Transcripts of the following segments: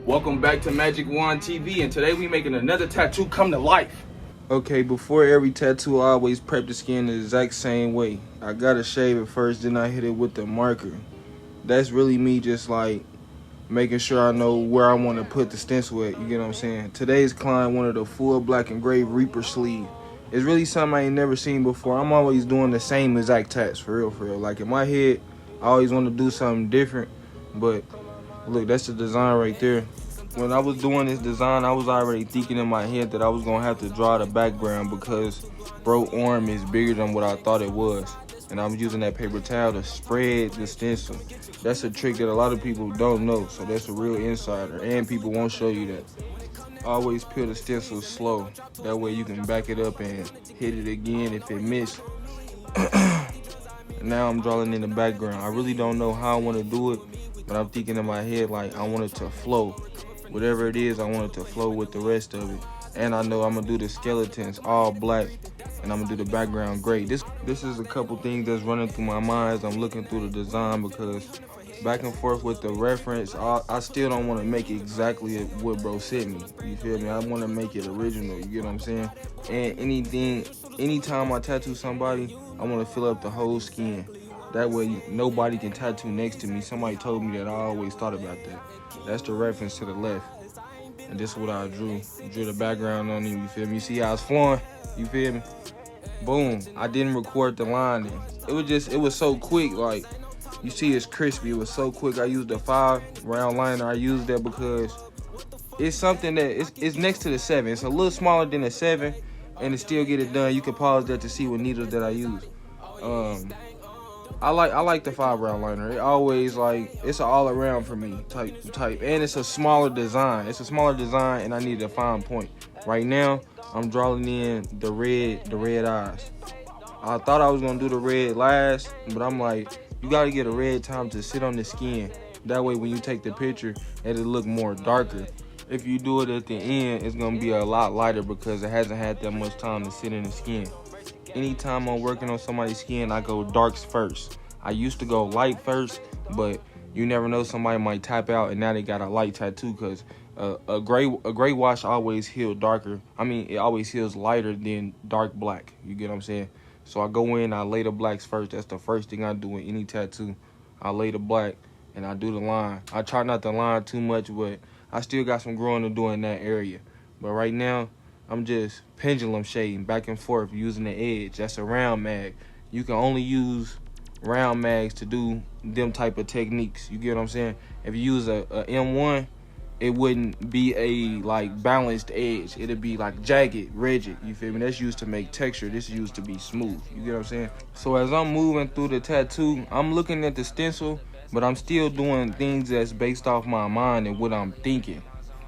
Welcome back to Magic Wand TV, and today we making another tattoo come to life. Okay, before every tattoo, I always prep the skin the exact same way. I gotta shave it first, then I hit it with the marker. That's really me just like making sure I know where I want to put the stencil at, you get what I'm saying? Today's client wanted a full black engraved Reaper sleeve. It's really something I ain't never seen before. I'm always doing the same exact tats, for real. Like in my head, I always want to do something different, but look, that's the design right there. When I was doing this design, I was already thinking in my head that I was gonna have to draw the background because bro arm is bigger than what I thought it was. And I was using that paper towel to spread the stencil. That's a trick that a lot of people don't know, so that's a real insider, and people won't show you that. Always peel the stencil slow. That way you can back it up and hit it again if it missed. Now I'm drawing in the background. I really don't know how I want to do it, but I'm thinking in my head like I want it to flow. Whatever it is, I want it to flow with the rest of it. And I know I'm gonna do the skeletons all black, and I'm gonna do the background gray. This is a couple things that's running through my mind as I'm looking through the design, because back and forth with the reference, I still don't want to make exactly what bro sent me. You feel me? I want to make it original. You get what I'm saying? And anytime I tattoo somebody, I want to fill up the whole skin. That way nobody can tattoo next to me. Somebody told me that. I always thought about that. That's the reference to the left. And this is what I drew. Drew the background on him, you feel me? You see how it's flowing? You feel me? Boom. I didn't record the line then. It was so quick, like, you see it's crispy. It was so quick. I used a 5 round liner. I used that because it's something that it's next to the 7. It's a little smaller than a 7, and to still get it done. You can pause that to see what needles that I use. I like the 5 round liner. It always it's an all around for me type, and it's a smaller design. It's a smaller design, and I need a fine point. Right now, I'm drawing in the red eyes. I thought I was gonna do the red last, but I'm like, you gotta get a red time to sit on the skin. That way, when you take the picture, it'll look more darker. If you do it at the end, it's gonna be a lot lighter because it hasn't had that much time to sit in the skin. Anytime I'm working on somebody's skin, I go darks first. I used to go light first, but you never know, somebody might tap out and now they got a light tattoo, because a gray wash always heals darker. I mean, it always heals lighter than dark black. You get what I'm saying? So I go in, I lay the blacks first. That's the first thing I do in any tattoo. I lay the black and I do the line. I try not to line too much, but I still got some growing to do in that area. But right now, I'm just pendulum shading back and forth using the edge. That's a round mag. You can only use round mags to do them type of techniques. You get what I'm saying? If you use a M1, it wouldn't be a balanced edge. It'd be like jagged, rigid. You feel me? That's used to make texture. This is used to be smooth. You get what I'm saying? So as I'm moving through the tattoo, I'm looking at the stencil, but I'm still doing things that's based off my mind and what I'm thinking.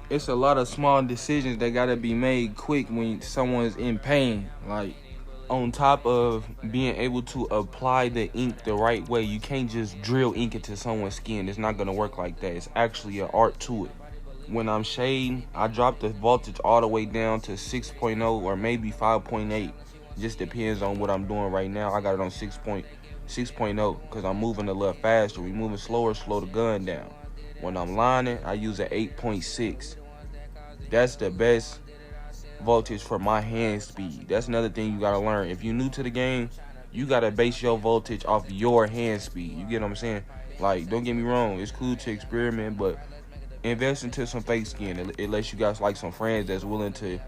It's a lot of small decisions that gotta be made quick when someone's in pain. Like, on top of being able to apply the ink the right way, you can't just drill ink into someone's skin. It's not gonna work like that. It's actually an art to it. When I'm shading, I drop the voltage all the way down to 6.0 or maybe 5.8. Just depends on what I'm doing right now. I got it on 6.0 because I'm moving a little faster. We moving slower, slow the gun down. When I'm lining, I use an 8.6. That's the best voltage for my hand speed. That's another thing you gotta learn. If you're new to the game, you gotta base your voltage off your hand speed. You get what I'm saying? Like, don't get me wrong, it's cool to experiment, but invest into some fake skin. It lets you guys some friends that's willing to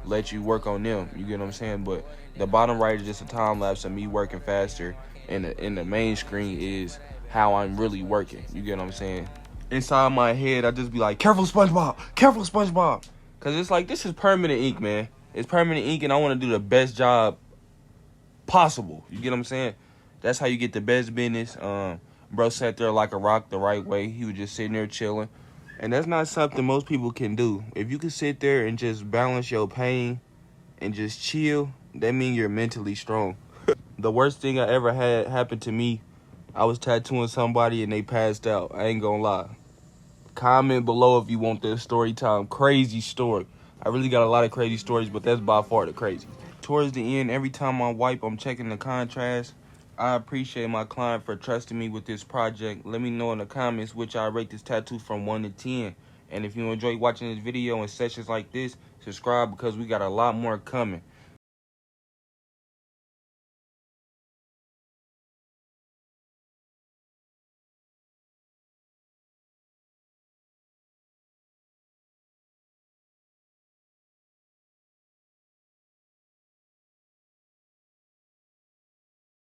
let you work on them. You get what I'm saying? But the bottom right is just a time lapse of me working faster, and the main screen is how I'm really working. You get what I'm saying? Inside my head, I just be like, careful SpongeBob, careful SpongeBob. Cause it's like, this is permanent ink, man. It's permanent ink, and I want to do the best job possible. You get what I'm saying? That's how you get the best business. Bro sat there like a rock the right way. He was just sitting there chilling. And that's not something most people can do. If you can sit there and just balance your pain and just chill, that means you're mentally strong. The worst thing I ever had happen to me, I was tattooing somebody and they passed out. I ain't gonna lie. Comment below if you want this story time. Crazy story. I really got a lot of crazy stories, but that's by far the crazy. Towards the end, every time I wipe, I'm checking the contrast. I appreciate my client for trusting me with this project. Let me know in the comments which I rate this tattoo from 1 to 10. And if you enjoy watching this video and sessions like this, subscribe because we got a lot more coming.